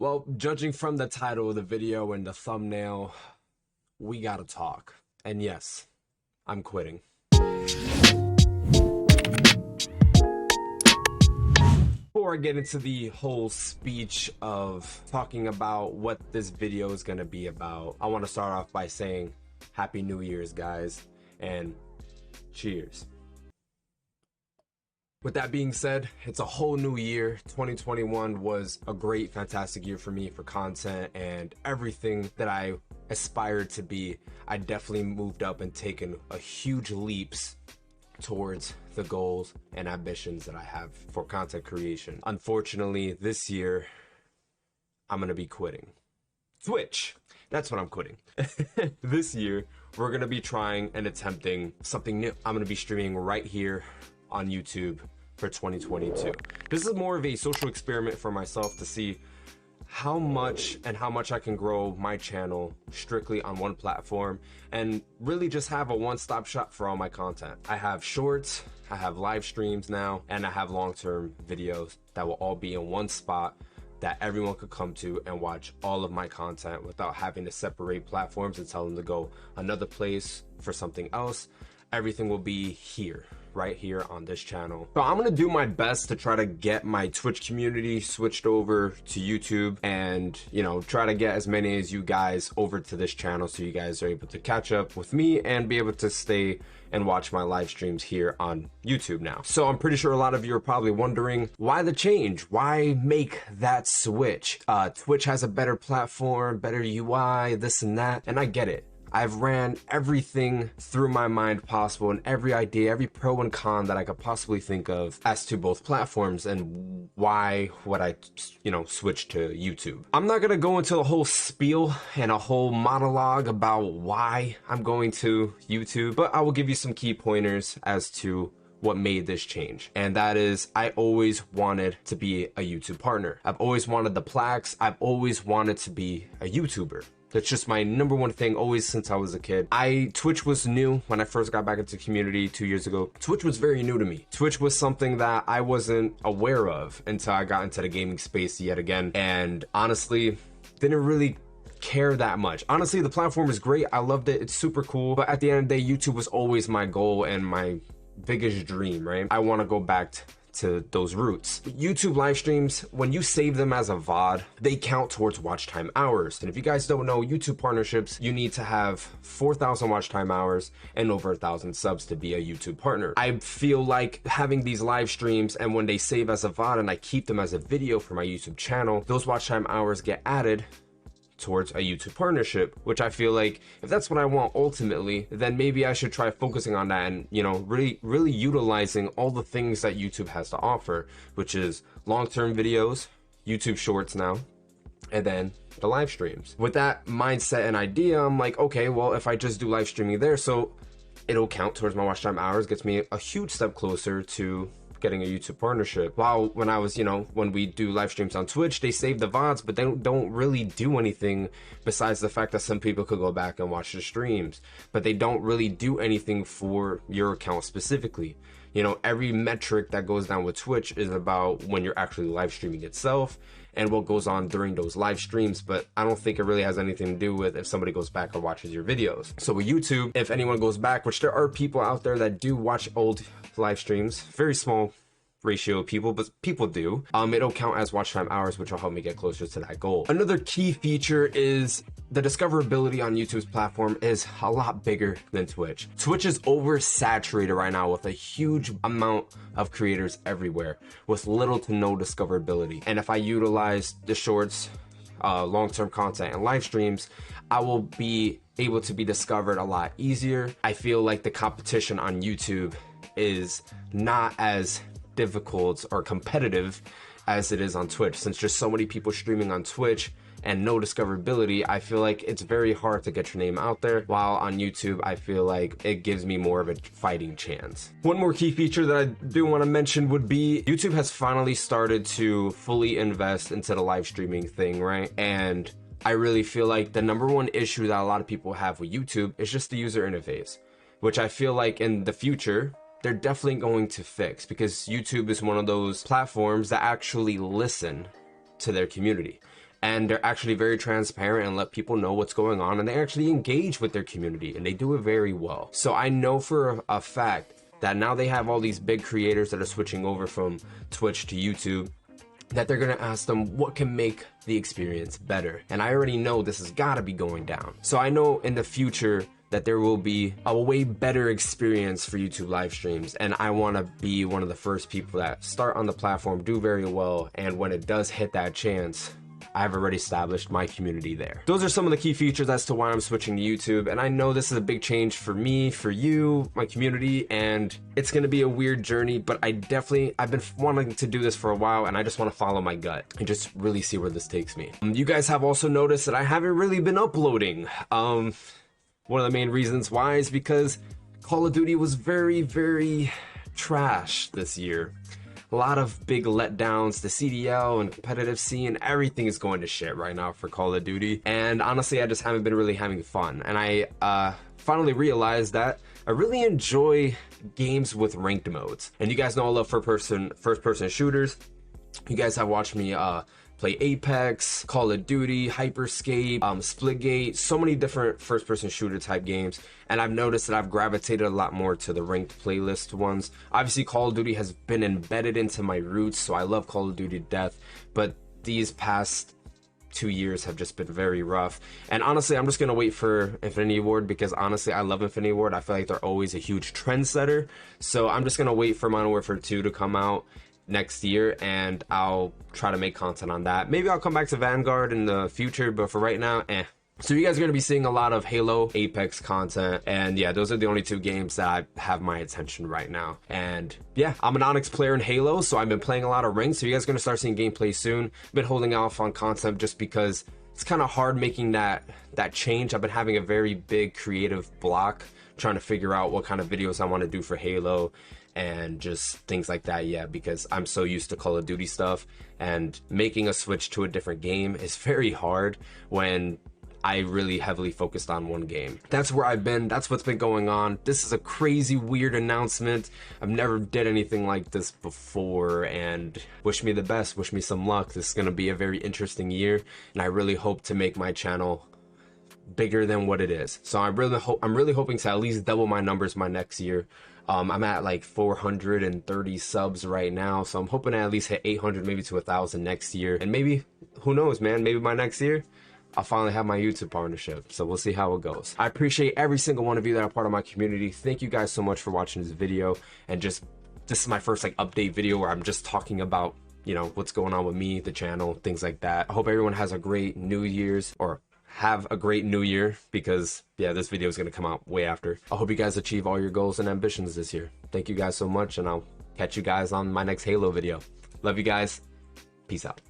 Well, judging from the title of the video and the thumbnail, we gotta talk. And yes, I'm quitting. Before I get into the whole speech of talking about what this video is gonna be about, I want to start off by saying Happy New Year's, guys, and cheers. With that being said, it's a whole new year. 2021 was a great, fantastic year for me for content and everything that I aspired to be. I definitely moved up and taken a huge leaps towards the goals and ambitions that I have for content creation. Unfortunately, this year, I'm gonna be quitting Twitch. That's what I'm quitting. This year, we're gonna be trying and attempting something new. I'm gonna be streaming right here on YouTube for 2022. This is more of a social experiment for myself to see how much I can grow my channel strictly on one platform and really just have a one-stop shop for all my content. I have shorts, I have live streams now, and I have long-term videos that will all be in one spot that everyone could come to and watch all of my content without having to separate platforms and tell them to go another place for something else. Everything will be here, right here on this channel. So I'm gonna do my best to try to get my Twitch community switched over to YouTube and, you know, try to get as many as you guys over to this channel so you guys are able to catch up with me and be able to stay and watch my live streams here on YouTube now. So I'm pretty sure a lot of you are probably wondering, why the change? Why make that switch? Twitch has a better platform, better UI, this and that, and I get it. I've ran everything through my mind possible and every idea, every pro and con that I could possibly think of as to both platforms and why would I, switch to YouTube. I'm not gonna go into a whole spiel and a whole monologue about why I'm going to YouTube, but I will give you some key pointers as to what made this change. And that is, I always wanted to be a YouTube partner. I've always wanted the plaques. I've always wanted to be a YouTuber. That's just my number one thing always since I was a kid. Twitch was new when I first got back into the community 2 years ago. Twitch was very new to me. Twitch was something that I wasn't aware of until I got into the gaming space yet again. And honestly, didn't really care that much. Honestly, the platform is great. I loved it. It's super cool. But at the end of the day, YouTube was always my goal and my biggest dream, right? I want to go back to those roots. YouTube live streams, when you save them as a VOD, they count towards watch time hours. And if you guys don't know, YouTube partnerships, you need to have 4,000 watch time hours and over 1,000 subs to be a YouTube partner. I feel like having these live streams and when they save as a VOD and I keep them as a video for my YouTube channel, those watch time hours get added towards a YouTube partnership, which I feel like if that's what I want ultimately, then maybe I should try focusing on that and, really utilizing all the things that YouTube has to offer, which is long-term videos, YouTube shorts now, and then the live streams. With that mindset and idea, I'm like, okay, well, if I just do live streaming there, so it'll count towards my watch time hours, gets me a huge step closer to getting a YouTube partnership. While when I was, when we do live streams on Twitch, they save the VODs, but they don't really do anything besides the fact that some people could go back and watch the streams, but they don't really do anything for your account specifically. Every metric that goes down with Twitch is about when you're actually live streaming itself and what goes on during those live streams, but I don't think it really has anything to do with if somebody goes back and watches your videos. So with YouTube, if anyone goes back, which there are people out there that do watch old live streams, very small ratio of people, but people do, it'll count as watch time hours, which will help me get closer to that goal. Another key feature is the discoverability on YouTube's platform is a lot bigger than Twitch. Twitch is oversaturated right now with a huge amount of creators everywhere with little to no discoverability. And if I utilize the shorts, long-term content and live streams, I will be able to be discovered a lot easier. I feel like the competition on YouTube is not as difficult or competitive as it is on Twitch. Since there's so many people streaming on Twitch and no discoverability, I feel like it's very hard to get your name out there, while on YouTube I feel like it gives me more of a fighting chance. One more key feature that I do want to mention would be YouTube has finally started to fully invest into the live streaming thing, right? And I really feel like the number one issue that a lot of people have with YouTube is just the user interface, which I feel like in the future they're definitely going to fix, because YouTube is one of those platforms that actually listen to their community. and they're actually very transparent and let people know what's going on, and they actually engage with their community, and they do it very well. So I know for a fact that now they have all these big creators that are switching over from Twitch to YouTube, that they're gonna ask them what can make the experience better. And I already know this has gotta be going down. So I know in the future that there will be a way better experience for YouTube live streams, and I wanna be one of the first people that start on the platform, do very well, and when it does hit that chance, I've already established my community there. Those are some of the key features as to why I'm switching to YouTube, and I know this is a big change for me, for you, my community, and it's gonna be a weird journey, but I've been wanting to do this for a while, and I just wanna follow my gut and just really see where this takes me. You guys have also noticed that I haven't really been uploading. One of the main reasons why is because Call of Duty was very, very trash this year. A lot of big letdowns. The CDL and competitive scene, everything is going to shit right now for Call of Duty. And honestly, I just haven't been really having fun. And I finally realized that I really enjoy games with ranked modes. And you guys know I love first-person shooters. You guys have watched me play Apex, Call of Duty, Hyperscape, Splitgate, so many different first-person shooter type games, and I've noticed that I've gravitated a lot more to the ranked playlist ones. Obviously, Call of Duty has been embedded into my roots, so I love Call of Duty to death, but these past 2 years have just been very rough. And honestly, I'm just gonna wait for Infinity Ward, because honestly, I love Infinity Ward. I feel like they're always a huge trendsetter, so I'm just gonna wait for Modern Warfare 2 to come out next year, and I'll try to make content on that. Maybe I'll come back to Vanguard in the future, but for right now, So you guys are going to be seeing a lot of Halo, Apex content, and yeah, those are the only two games that I have my attention right now. And yeah, I'm an Onyx player in Halo, so I've been playing a lot of rings, so you guys are going to start seeing gameplay soon. Been holding off on content just because it's kind of hard making that change. I've been having a very big creative block trying to figure out what kind of videos I want to do for Halo and just things like that. Yeah, because I'm so used to Call of Duty stuff, and making a switch to a different game is very hard when I really heavily focused on one game. That's where I've been. That's what's been going on. This is a crazy, weird announcement. I've never did anything like this before, and wish me the best. Wish me some luck. This is going to be a very interesting year, and I really hope to make my channel bigger than what it is. So I'm really hoping to at least double my numbers my next year. I'm at like 430 subs right now, so I'm hoping to at least hit 800, maybe to 1,000 next year. And maybe, who knows, man, maybe by next year I'll finally have my YouTube partnership. So we'll see how it goes. I appreciate every single one of you that are part of my community. Thank you guys so much for watching this video. And this is my first like update video where I'm just talking about, you know, what's going on with me, the channel, things like that. I hope everyone has a great New Year's, or have a great new year, because yeah, this video is going to come out way after. I hope you guys achieve all your goals and ambitions this year. Thank you guys so much, and I'll catch you guys on my next Halo video. Love you guys. Peace out.